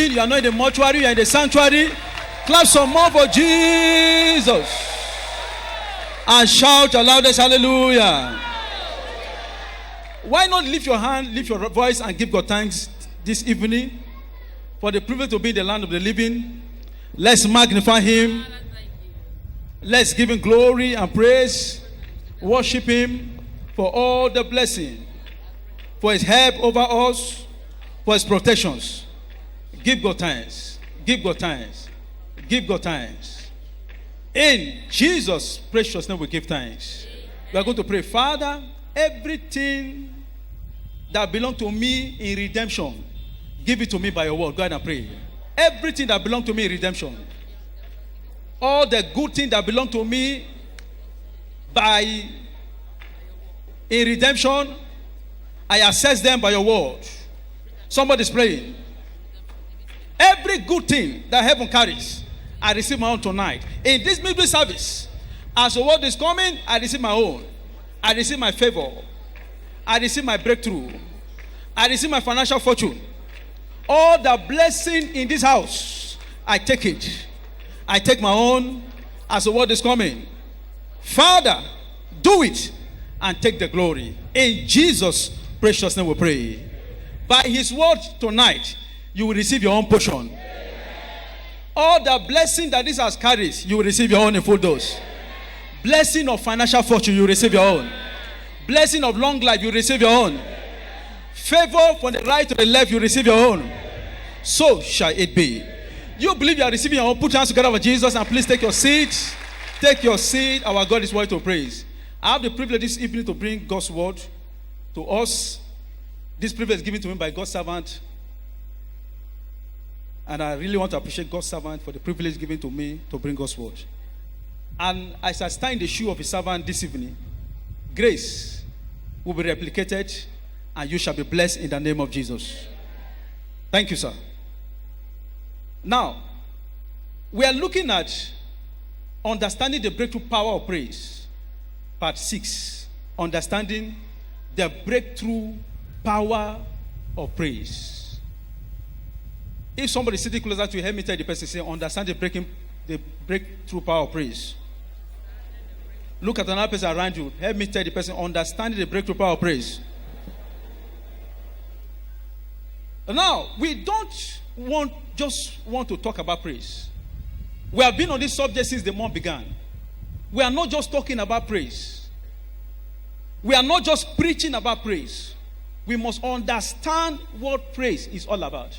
building, you are not in the mortuary, you are in the sanctuary. Clap some more for Jesus. And shout your loudest hallelujah. Why not lift your hand, lift your voice, and give God thanks this evening for the privilege to be in the land of the living? Let's magnify him. Let's give him glory and praise. Worship him for all the blessing, for his help over us, for his protections. Give God thanks. Give God thanks. Give God thanks. In Jesus' precious name we give thanks. We are going to pray. Father, everything that belongs to me in redemption, give it to me by your word. Go ahead and pray. Everything that belongs to me in redemption, all the good things that belong to me in redemption, I assess them by your word. Somebody's praying. Every good thing that heaven carries, I receive my own tonight. In this midweek service, as the word is coming, I receive my own. I receive my favor. I receive my breakthrough. I receive my financial fortune. All the blessing in this house, I take it. I take my own as the word is coming. Father, do it and take the glory. In Jesus' precious name we pray. By his word tonight, you will receive your own portion. All the blessing that this house carries, you will receive your own in full dose. Blessing of financial fortune, you will receive your own. Blessing of long life, you will receive your own. Favor from the right to the left, you will receive your own. So shall it be. You believe you are receiving your own? Put your hands together for Jesus and please take your seat. Take your seat. Our God is worthy to praise. I have the privilege this evening to bring God's word to us. This privilege is given to me by God's servant. And I really want to appreciate God's servant for the privilege given to me to bring God's word. And as I stand in the shoe of his servant this evening, grace will be replicated and you shall be blessed in the name of Jesus. Thank you, sir. Now, we are looking at understanding the breakthrough power of praise. Part 6. Understanding the breakthrough power of praise. If somebody is sitting closer to you, help me tell the person, say, understand the breakthrough power of praise. Look at another person around you. Help me tell the person, understanding the breakthrough power of praise. Now, we don't just want to talk about praise. We have been on this subject since the month began. We are not just talking about praise. We are not just preaching about praise. We must understand what praise is all about.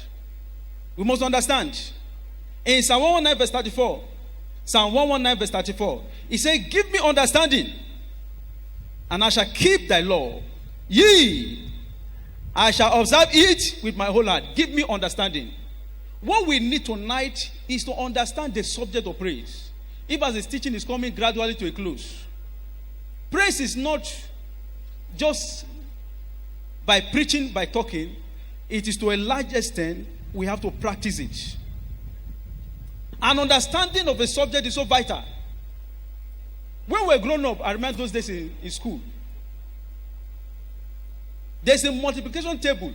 We must understand. In Psalm 119 verse 34, Psalm 119 verse 34, he said, give me understanding, and I shall keep thy law. Yea, I shall observe it with my whole heart. Give me understanding. What we need tonight is to understand the subject of praise. If as this teaching is coming gradually to a close, praise is not just by preaching, by talking. It is to a large extent, we have to practice it. An understanding of a subject is so vital. When we were growing up, I remember those days in school. There's a multiplication table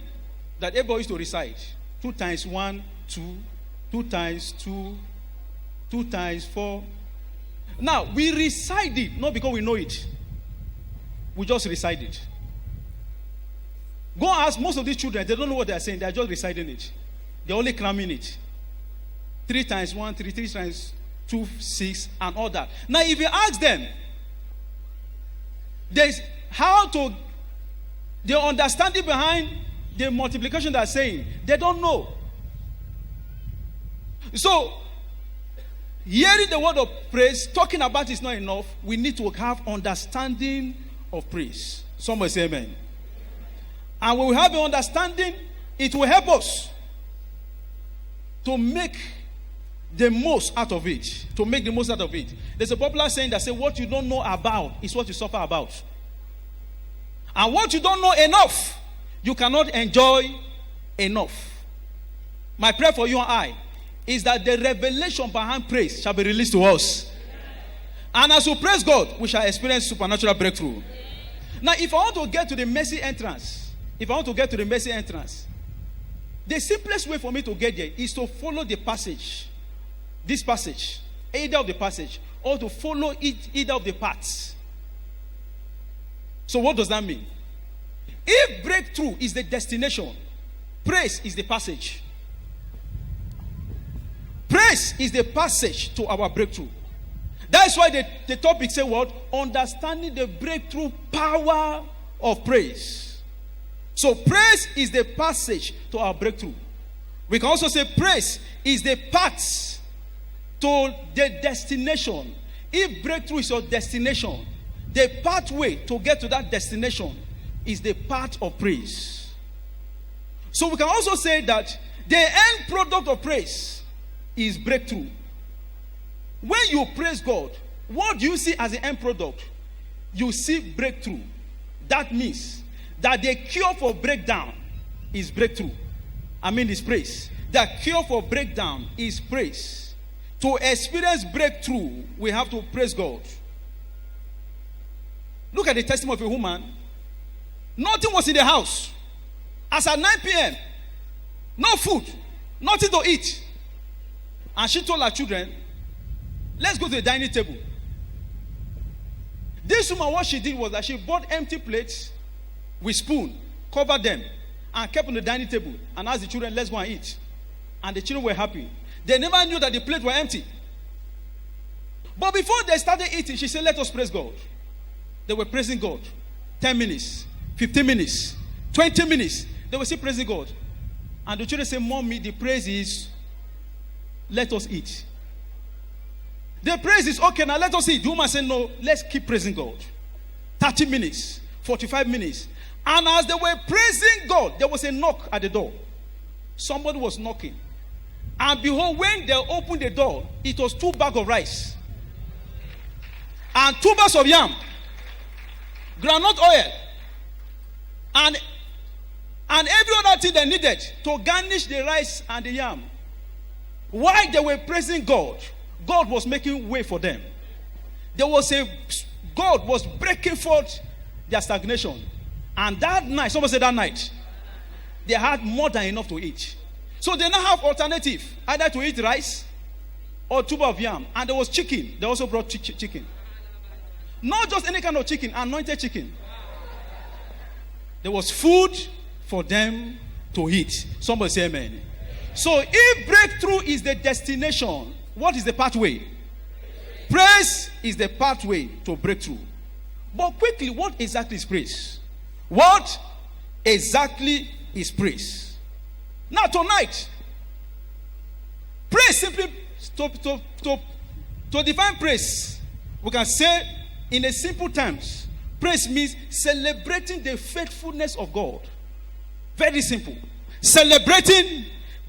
that everybody used to recite. 2 times 1, 2. 2 times 2. 2 times 4. Now, we recite it, not because we know it. We just recite it. Go ask most of these children, they don't know what they are saying. They are just reciting it. They're only cramming it. 3 times 1, 3, 3 times 2, 6, and all that. Now, if you ask them, there's how to, the understanding behind the multiplication they're saying, they don't know. So, hearing the word of praise, talking about it is not enough. We need to have understanding of praise. Somebody say amen. And when we have an understanding, it will help us to make the most out of it. To make the most out of it. There's a popular saying that says, what you don't know about is what you suffer about. And what you don't know enough, you cannot enjoy enough. My prayer for you and I is that the revelation behind praise shall be released to us. And as we praise God, we shall experience supernatural breakthrough. Now, if I want to get to the mercy entrance, The simplest way for me to get there is to follow the passage. This passage. Either of the passage. Or to follow either of the parts. So what does that mean? If breakthrough is the destination, praise is the passage. Praise is the passage to our breakthrough. That's why the topic says what? Understanding the breakthrough power of praise. So praise is the passage to our breakthrough. We can also say praise is the path to the destination. If breakthrough is your destination, the pathway to get to that destination is the path of praise. So we can also say that the end product of praise is breakthrough. When you praise God, what do you see as the end product? You see breakthrough. That means that the cure for breakdown is breakthrough. Is praise. The cure for breakdown is praise. To experience breakthrough, we have to praise God. Look at the testimony of a woman. Nothing was in the house. As at 9 p.m., no food, nothing to eat. And she told her children, let's go to the dining table. This woman, what she did was that she bought empty plates with spoon, covered them, and kept on the dining table, and asked the children, let's go and eat. And the children were happy. They never knew that the plates were empty. But before they started eating, she said, let us praise God. They were praising God. 10 minutes, 15 minutes, 20 minutes. They were still praising God. And the children said, Mommy, the praise is, let us eat. The praise is, okay, now let us eat. The woman said, no, let's keep praising God. 30 minutes, 45 minutes. And as they were praising God, there was a knock at the door. Somebody was knocking. And behold, when they opened the door, it was 2 bags of rice. And 2 bags of yam. Groundnut oil. And every other thing they needed to garnish the rice and the yam. While they were praising God, God was making way for them. God was breaking forth their stagnation. And that night, somebody said that night, they had more than enough to eat. So they now have alternative, either to eat rice or tuber of yam. And there was chicken. They also brought chicken. Not just any kind of chicken, anointed chicken. There was food for them to eat. Somebody say amen. So if breakthrough is the destination, what is the pathway? Praise is the pathway to breakthrough. But quickly, what exactly is praise? What exactly is praise? Now tonight, praise simply, to define praise, we can say in a simple terms, praise means celebrating the faithfulness of God. Very simple. Celebrating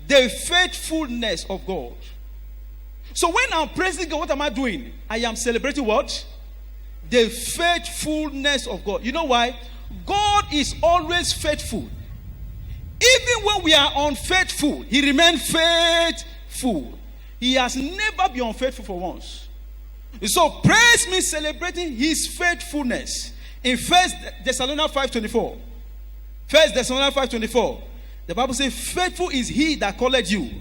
the faithfulness of God. So when I'm praising God, what am I doing? I am celebrating what? The faithfulness of God. You know why? God is always faithful. Even when we are unfaithful, He remains faithful. He has never been unfaithful for once. So praise means celebrating His faithfulness. In 1 Thessalonians 5:24. 1 Thessalonians 5:24. The Bible says, faithful is He that called you,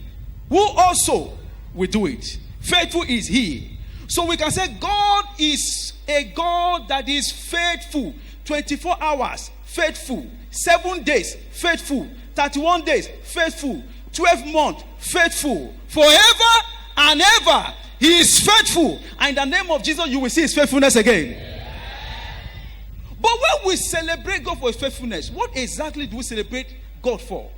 who also will do it. Faithful is He. So we can say God is a God that is faithful. 24 hours, faithful. 7 days, faithful. 31 days, faithful. 12 months, faithful. Forever and ever, He is faithful. And in the name of Jesus, you will see His faithfulness again. But when we celebrate God for His faithfulness, what exactly do we celebrate God for?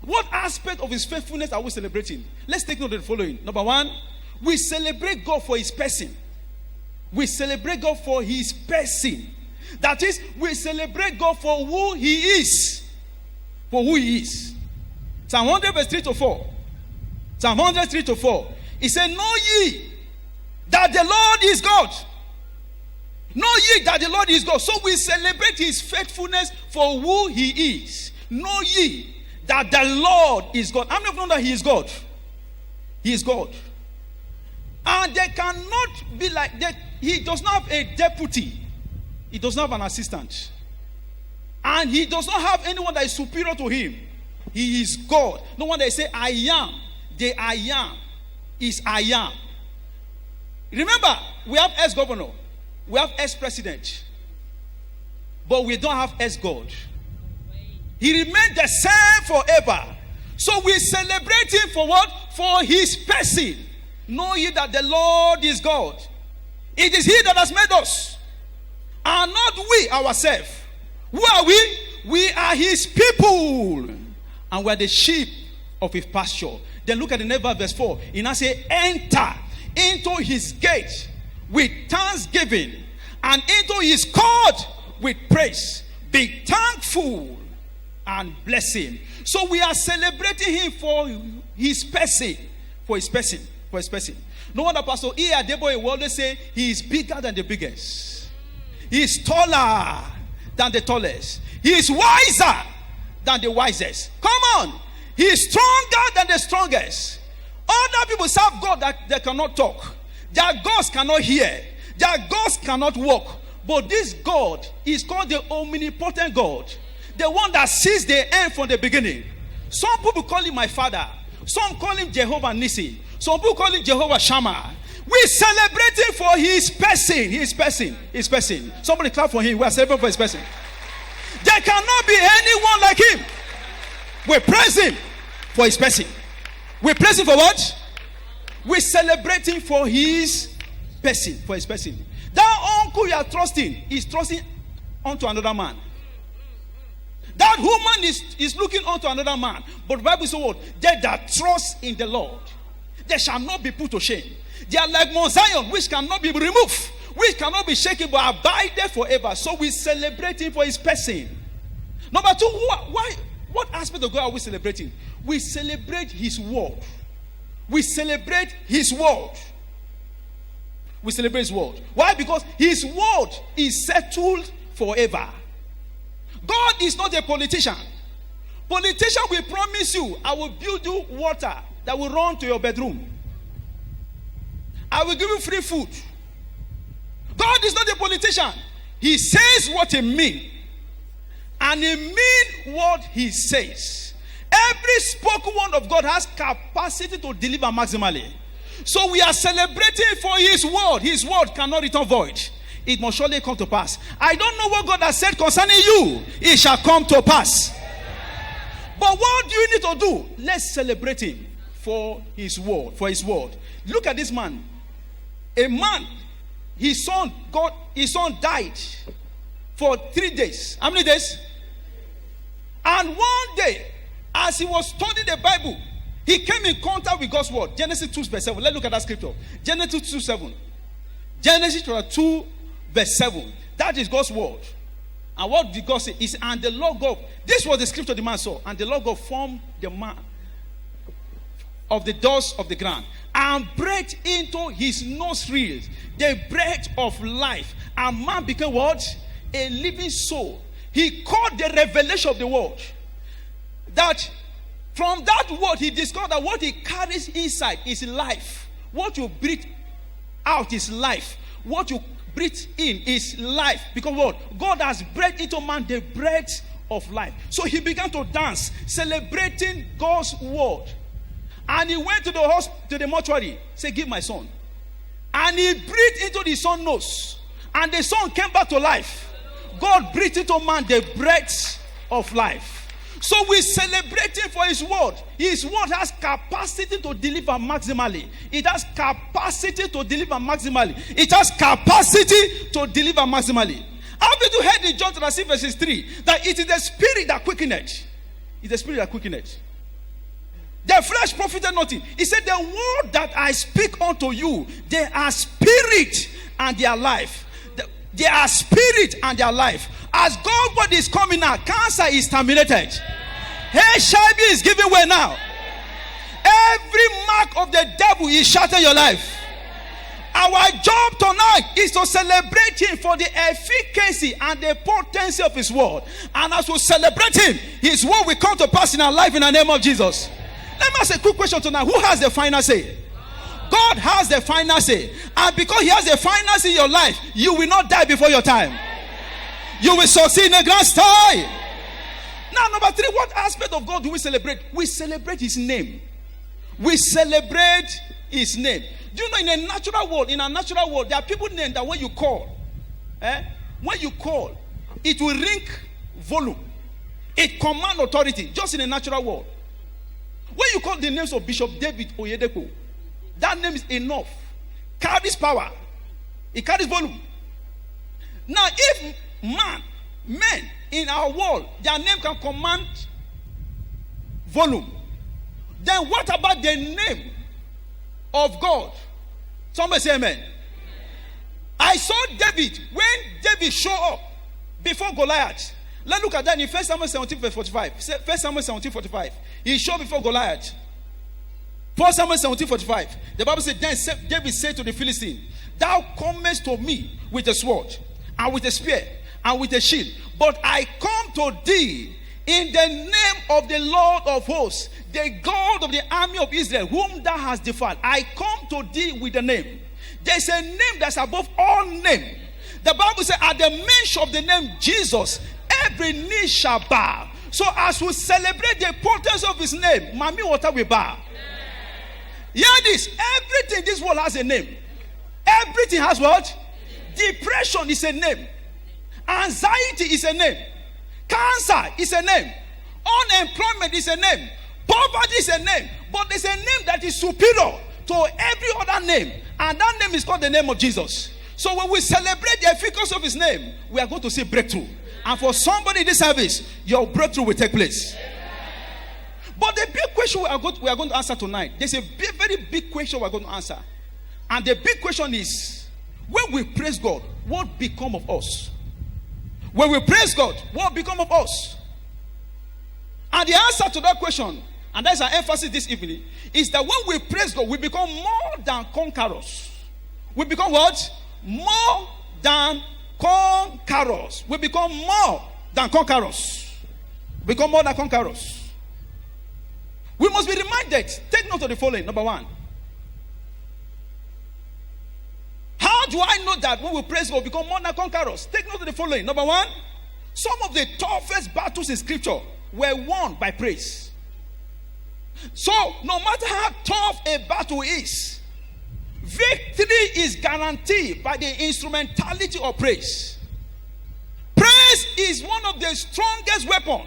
What aspect of His faithfulness are we celebrating? Let's take note of the following. Number one, we celebrate God for His person. We celebrate God for His person. That is, we celebrate God for who He is. For who He is. Psalm 100 verse 3 to 4. Psalm 100 3 to 4. He said, know ye that the Lord is God. Know ye that the Lord is God. So we celebrate His faithfulness for who He is. Know ye that the Lord is God. How many of you know that He is God? He is God. And there cannot be like that. He does not have a deputy. He does not have an assistant. And He does not have anyone that is superior to Him. He is God. No wonder they say, I am. The I am is I am. Remember, we have ex-governor. We have ex-president. But we don't have ex-God. He remained the same forever. So we celebrate him for what? For his person. Know ye that the Lord is God. It is he that has made us, and not we ourselves. Who are we? We are his people, and we are the sheep of his pasture. Then look at the next verse 4. He now says, enter into his gate with thanksgiving, and into his court with praise. Be thankful and bless him. So we are celebrating him for his person. For his person. For his person. No wonder Pastor E. Adeboye will always say he is bigger than the biggest. He is taller than the tallest. He is wiser than the wisest. Come on. He is stronger than the strongest. Other people serve God that they cannot talk. Their gods cannot hear. Their gods cannot walk. But this God is called the omnipotent God. The one that sees the end from the beginning. Some people call him my father. Some call him Jehovah Nissi. Some people call him Jehovah Shammah. We celebrate him for his person. His person. His person. Somebody clap for him. We are celebrating for his person. There cannot be anyone like him. We praise him for his person. We praise him for what? We celebrate him for his person. For his person. That uncle you are trusting is trusting unto another man. That woman is looking unto another man. But the Bible says what? They that trust in the Lord, they shall not be put to shame. They are like Mount Zion, which cannot be removed, which cannot be shaken, but abide there forever. So we celebrate him for his person. Number two, what aspect of God are we celebrating? We celebrate his word. We celebrate his word. We celebrate his word. Why? Because his word is settled forever. God is not a politician. Politician will promise you, I will build you water that will run to your bedroom. I will give you free food. God is not a politician. He says what he means. And he means what he says. Every spoken word of God has capacity to deliver maximally. So we are celebrating for his word. His word cannot return void. It must surely come to pass. I don't know what God has said concerning you. It shall come to pass. But what do you need to do? Let's celebrate him for his word. For his word. Look at this man. A man, his son died for 3 days. How many days? And one day, as he was studying the Bible, he came in contact with God's word. Genesis 2 verse 7. Let's look at that scripture. Genesis 2 7. Genesis 2 verse 7. That is God's word. And what did God say? Is and the Lord God. This was the scripture the man saw. And the Lord God formed the man of the dust of the ground and breathed into his nostrils the breath of life. And man became what? A living soul. He caught the revelation of the word. That from that word he discovered that what he carries inside is life. What you breathe out is life. What you breathe in is life. Because what? God has breathed into man the breath of life. So he began to dance, celebrating God's word. And he went to the mortuary. Say, give my son. And he breathed into the son's nose. And the son came back to life. God breathed into man the breath of life. So we celebrate him for his word. His word has capacity to deliver maximally. It has capacity to deliver maximally. It has capacity to deliver maximally. Haven't you heard in John 6 verses 3 that it is the spirit that quickeneth? It's the spirit that quickeneth. The flesh profited nothing. He said, the word that I speak unto you, they are spirit and they are life. They are spirit and they are life. As God's word is coming out, cancer is terminated. HIV is giving way now. Every mark of the devil is shattering your life. Our job tonight is to celebrate him for the efficacy and the potency of his word. And as we celebrate him, his word will come to pass in our life in the name of Jesus. Let me ask a quick question tonight. Who has the final say? God has the final say. And because he has the final say in your life, you will not die before your time. You will succeed in a grand style. Now, number 3, what aspect of God do we celebrate? We celebrate his name. We celebrate his name. Do you know, in a natural world, there are people named that when you call, it will ring volume. It commands authority, just in a natural world. When you call the names of Bishop David Oyedepo, that name is enough. Carries power. It carries volume. Now, if men in our world, their name can command volume, then what about the name of God? Somebody say amen. I saw David, when David showed up before Goliath. Let's look at that in 1 Samuel 17 verse 45. 1 Samuel 17 45. He showed before Goliath. 1 Samuel 17 45. The Bible said, then David said to the Philistine, thou comest to me with a sword, and with a spear, and with a shield. But I come to thee in the name of the Lord of hosts, the God of the army of Israel, whom thou hast defied. I come to thee with the name. There's a name that's above all name. The Bible says, at the mention of the name Jesus, every knee shall bow. So as we celebrate the importance of his name, Mami Water will bow. Hear this. Everything in this world has a name. Everything has what? Depression is a name. Anxiety is a name. Cancer is a name. Unemployment is a name. Poverty is a name. But there's a name that is superior to every other name. And that name is called the name of Jesus. So when we celebrate the efficacy of his name, we are going to see breakthrough. And for somebody in this service, your breakthrough will take place. But the big question we are going to answer tonight, there's a very big question we are going to answer. And the big question is, when we praise God, what become of us? When we praise God, what become of us? And the answer to that question, and that's our emphasis this evening, is that when we praise God, we become more than conquerors. We become what? More than conquerors. We become more than conquerors. Become more than conquerors. We must be reminded. Take note of the following. Number 1. How do I know that when we praise God, we become more than conquerors? Take note of the following. Number 1. Some of the toughest battles in scripture were won by praise. So, no matter how tough a battle is, victory is guaranteed by the instrumentality of praise. Praise is one of the strongest weapons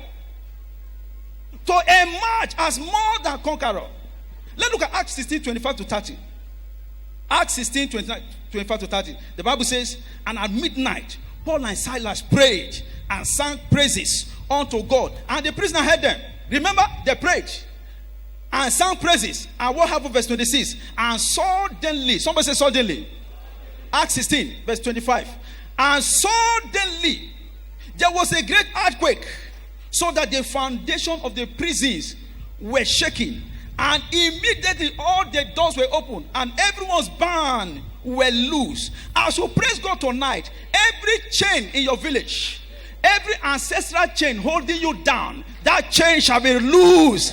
to emerge as more than conqueror. Let's look at Acts 16, 25 to 30. Acts 16, 25 to 30. The Bible says, and at midnight, Paul and Silas prayed and sang praises unto God. And the prisoner heard them. Remember, they prayed and sang praises. And what happened, verse 26? And suddenly, somebody say suddenly. Acts 16, verse 25. And suddenly, there was a great earthquake, so that the foundation of the prisons were shaking. And immediately all the doors were opened, and everyone's bound were loose. As you praise God tonight, every chain in your village, every ancestral chain holding you down, that chain shall be loose.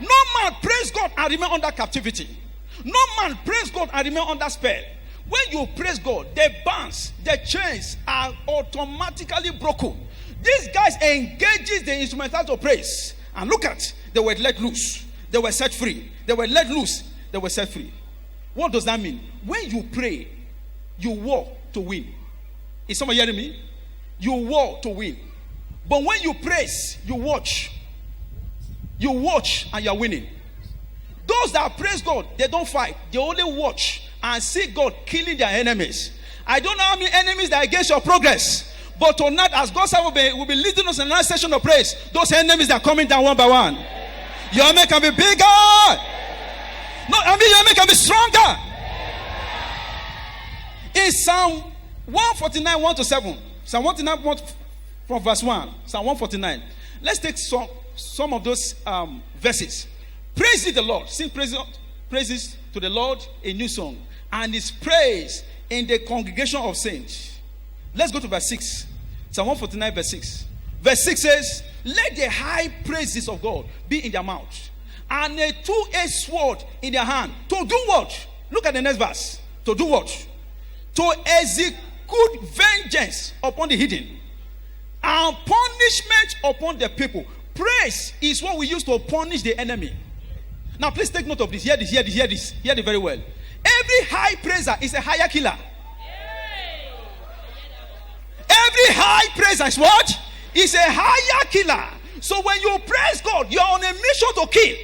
No man praise God and remain under captivity. No man praise God and remain under spell. When you praise God, the bands, the chains are automatically broken. These guys engages the instrumental to praise. And look at, they were let loose. They were set free. They were let loose. They were set free. What does that mean? When you pray, you war to win. Is someone hearing me? You war to win. But when you praise, you watch. You watch and you're winning. Those that praise God, they don't fight. They only watch and see God killing their enemies. I don't know how many enemies that are against your progress. But tonight, as God's servant will be leading us in another session of praise, those enemies that are coming down one by one. Your enemy can be bigger. No, I mean your enemy can be stronger. In Psalm 149, 1 to 7. Psalm 149, 1 from verse 1. Psalm 149. Let's take some of those verses. Praise ye the Lord. Sing praises to the Lord, a new song. And his praise in the congregation of saints. Let's go to verse 6. Psalm 149 verse 6. Verse 6 says, let the high praises of God be in their mouth, and a two-edged sword in their hand. To do what? Look at the next verse. To do what? To execute vengeance upon the hidden, and punishment upon the people. Praise is what we use to punish the enemy. Now, please take note of this. Hear this, hear this, hear this. Hear it very well. Every high praiser is a higher killer. Every high praiser is what? Is a higher killer. So when you praise God, you are on a mission to kill.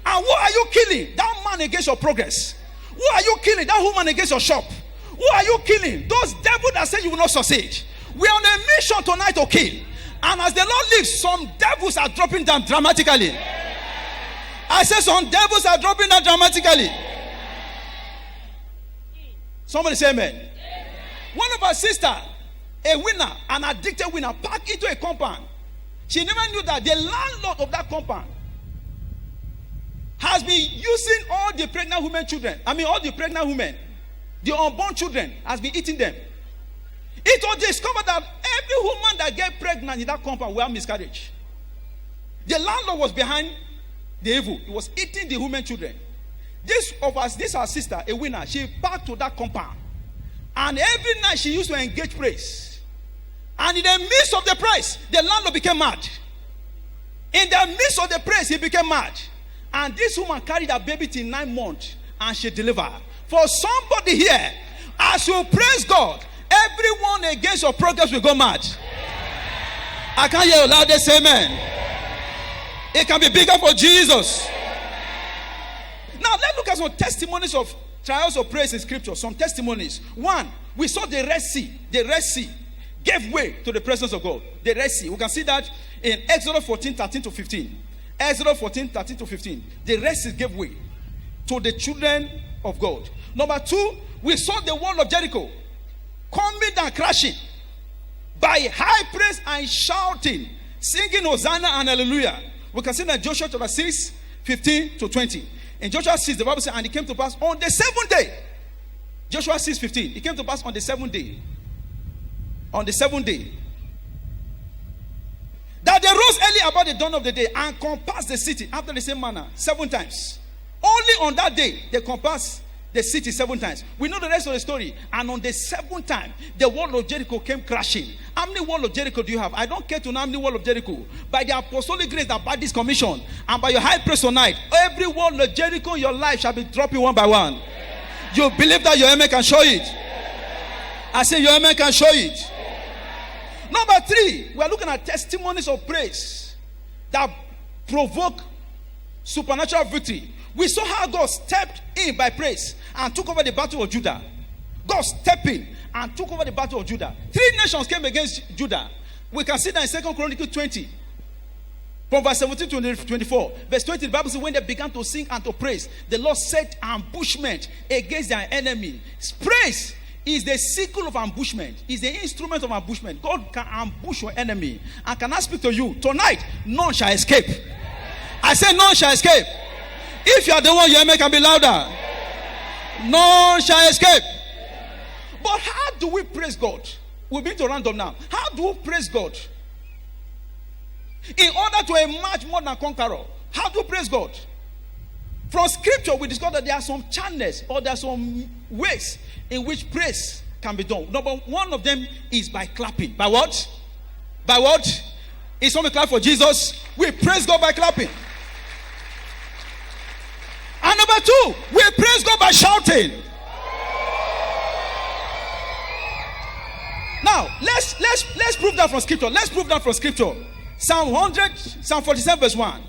And who are you killing? That man against your progress. Who are you killing? That woman against your shop. Who are you killing? Those devils that say you will not succeed. We are on a mission tonight to kill. And as the Lord lives, some devils are dropping down dramatically. I said some devils are dropping down dramatically. Somebody say amen. One of our sisters, a winner, an addicted winner, packed into a compound. She never knew that the landlord of that compound has been using all the pregnant women children. All the pregnant women, the unborn children, has been eating them. It was discovered that every woman that get pregnant in that compound will have miscarriage. The landlord was behind the evil. He was eating the women children. This our sister, a winner, she packed to that compound. And every night she used to engage praise. And in the midst of the praise, the landlord became mad. In the midst of the praise, he became mad. And this woman carried her baby till 9 months and she delivered. For somebody here, as you praise God, everyone against your progress will go mad. I can't hear you loudly say amen. It can be bigger for Jesus. Now let's look at some testimonies of trials of praise in scripture. Some testimonies. One, we saw the Red Sea. The Red Sea gave way to the presence of God. The Red Sea. We can see that in Exodus 14, 13 to 15. Exodus 14, 13 to 15. The Red Sea gave way to the children of God. Number two, we saw the wall of Jericho coming down, crashing by high praise and shouting, singing Hosanna and Hallelujah. We can see that Joshua chapter 6, 15 to 20. In Joshua 6, the Bible says, and it came to pass on the 7th day. Joshua 6, 15. It came to pass on the 7th day. On the 7th day. That they rose early about the dawn of the day and compassed the city after the same manner 7 times. Only on that day they compassed the city 7 times. We know the rest of the story. And on the 7th time, the wall of Jericho came crashing. How many wall of Jericho do you have? I don't care to know how many wall of Jericho. By the apostolic grace that by this commission and by your high praise tonight, every wall of Jericho in your life shall be dropping one by one. You believe that your amen can show it? I say your amen can show it. Number 3, we are looking at testimonies of praise that provoke supernatural victory. We saw how God stepped in by praise and took over the battle of Judah. God stepped in and took over the battle of Judah. 3 nations came against Judah. We can see that in 2 Chronicles 20. From verse 17 to 24. Verse 20, the Bible says, when they began to sing and to praise, the Lord set ambushment against their enemy. Praise is the sickle of ambushment. Is the instrument of ambushment. God can ambush your enemy. And can I speak to you? Tonight, none shall escape. I say none shall escape. If you are the one, your amen can be louder. None shall escape. But how do we praise God? We're being to random now. How do we praise God? In order to emerge more than conqueror. How do we praise God? From scripture, we discover that there are some channels or there are some ways in which praise can be done. Number one of them is by clapping. By what? By what? Is someone clap for Jesus? We praise God by clapping. And number 2, we praise God by shouting. Now, let's prove that from scripture. Let's prove that from scripture. Psalm 47 verse 1.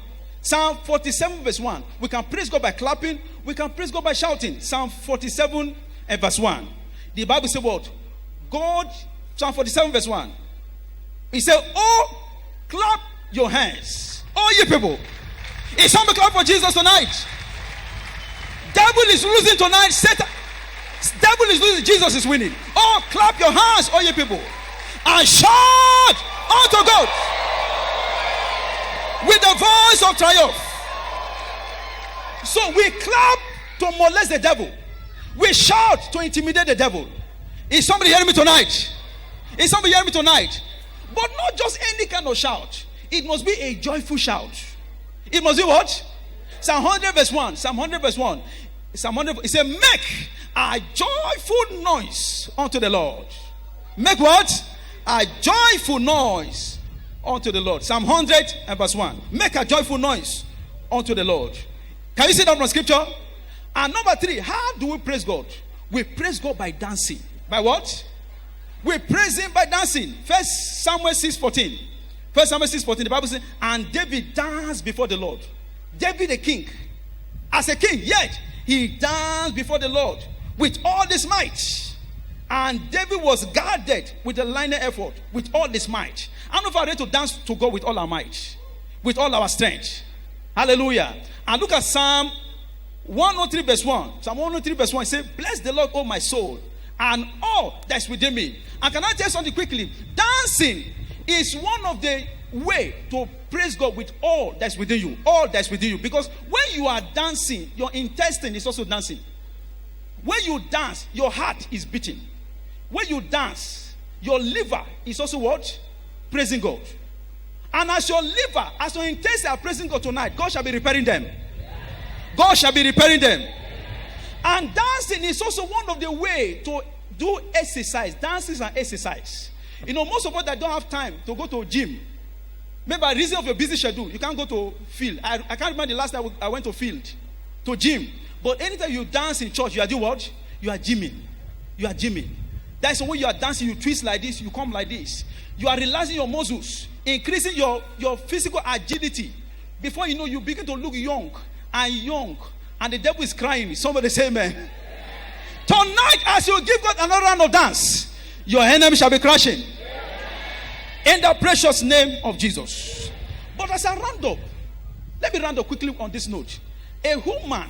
Psalm 47 verse 1. We can praise God by clapping. We can praise God by shouting. Psalm 47 and verse 1. The Bible says what? God, Psalm 47 verse 1. He said, oh, clap your hands. Oh, you people. Is somebody clap for Jesus tonight? Devil is losing tonight. Satan. Devil is losing. Jesus is winning. Oh, clap your hands, all you people, and shout unto God with the voice of triumph. So we clap to molest the devil. We shout to intimidate the devil. Is somebody hearing me tonight? Is somebody hearing me tonight? But not just any kind of shout. It must be a joyful shout. It must be what? Psalm 100 verse 1. Psalm 100 verse 1. Psalm 100, it says, make a joyful noise unto the Lord. Make what? a joyful noise unto the Lord. Psalm 100 and verse 1. Make a joyful noise unto the Lord. Can you see that from scripture? And number 3, how do we praise God? We praise God by dancing. By what? We praise him by dancing. 1 Samuel 6:14. 1 Samuel 6:14, the Bible says, and David danced before the Lord. David the king, as a king, yet he danced before the Lord with all his might. And David was guarded with a lion effort, with all his might. I'm not ready to dance to God with all our might, with all our strength. Hallelujah. And look at Psalm 103 verse 1. Psalm 103 verse 1, it says, bless the Lord, O my soul, and all that's within me. And can I tell you something quickly? Dancing is one of the way to praise God with all that's within you. All that's within you. Because when you are dancing, your intestine is also dancing. When you dance, your heart is beating. When you dance, your liver is also what? Praising God. And as your liver, as your intestine are praising God tonight, God shall be repairing them. God shall be repairing them. And dancing is also one of the way to do exercise. Dancing is an exercise. You know, most of us that don't have time to go to a gym, maybe by reason of your busy schedule, you can't go to field. I can't remember the last time I went to field, to gym. But anytime you dance in church, you are doing what? You are gymming. You are gymming. That's the way you are dancing. You twist like this, you come like this. You are relaxing your muscles, increasing your physical agility. Before you know, you begin to look young, and the devil is crying. Somebody say amen. Tonight, as you give God another round of dance, your enemy shall be crashing. In the precious name of Jesus. But as I round up, let me round up quickly on this note. A woman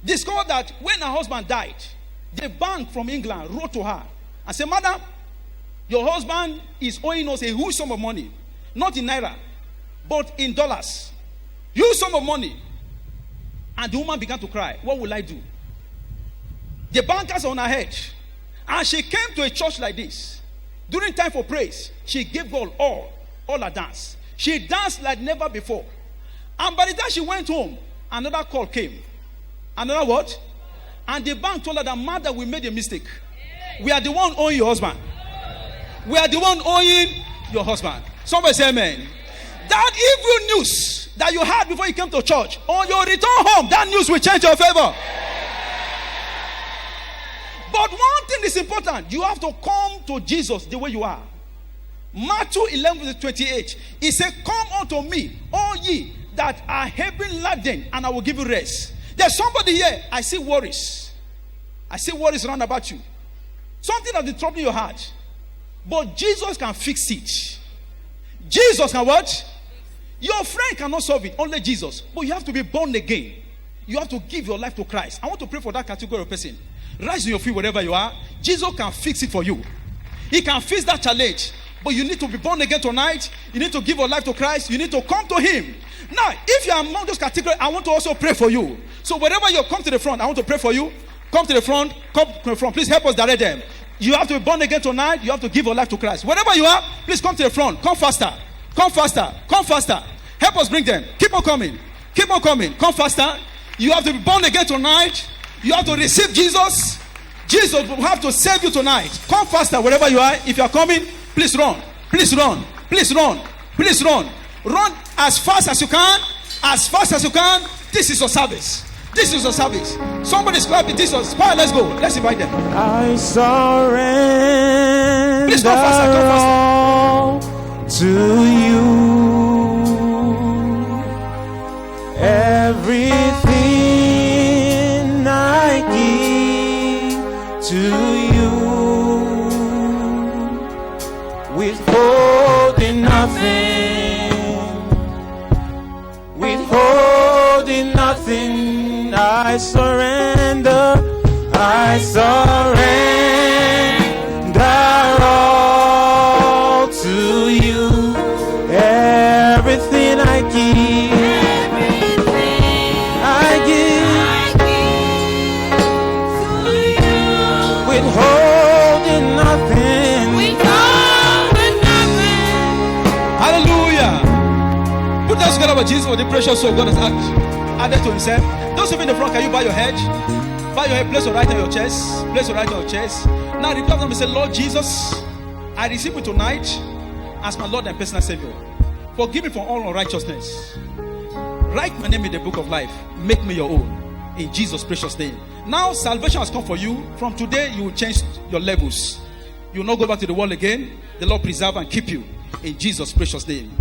discovered that when her husband died, the bank from England wrote to her and said, madam, your husband is owing us a huge sum of money, not in naira, but in dollars. Huge sum of money. And the woman began to cry. What will I do? The bankers on her head. And she came to a church like this. During time for praise, she gave God all her dance. She danced like never before. And by the time she went home, another call came. Another what? And the bank told her that, mother, we made a mistake. We are the one owing your husband. We are the one owing your husband. Somebody say amen. That evil news that you had before you came to church, on your return home, that news will change your favor. But one thing is important. You have to come to Jesus the way you are. Matthew 11:28. He said, come unto me, all ye that are heavy laden, and I will give you rest. There's somebody here, I see worries. I see worries around about you. Something that is troubling your heart. But Jesus can fix it. Jesus can what? Your friend cannot solve it, only Jesus. But you have to be born again. You have to give your life to Christ. I want to pray for that category of person. Rise on your feet wherever you are. Jesus can fix it for you. He can fix that challenge. But you need to be born again tonight. You need to give your life to Christ. You need to come to Him. Now, if you are among those categories, I want to also pray for you. So wherever you come to the front, I want to pray for you. Come to the front. Come to the front. Please help us direct them. You have to be born again tonight. You have to give your life to Christ. Wherever you are, please come to the front. Come faster. Come faster. Come faster. Help us bring them. Keep on coming. Keep on coming. Come faster. You have to be born again tonight. You have to receive Jesus. Jesus will have to save you tonight. Come faster wherever you are. If you are coming, please run. Please run. Please run. Please run. Run as fast as you can. As fast as you can. This is your service. This is your service. Somebody's clapping. This is fire. Let's go. Let's invite them. I surrender. Please come faster. Come faster. To you. Everything I give to you, withholding nothing, withholding nothing. I surrender, I surrender all to you. Everything I give. Together with Jesus, with the precious soul God has added to Himself. Those of you in the front, can you bow your head? Bow your head, place your right on your chest. Place your right on your chest. Now repeat after me, say, Lord Jesus, I receive you tonight as my Lord and personal Savior. Forgive me for all unrighteousness. Write my name in the book of life. Make me your own. In Jesus' precious name. Now salvation has come for you. From today, you will change your levels. You will not go back to the world again. The Lord preserve and keep you. In Jesus' precious name.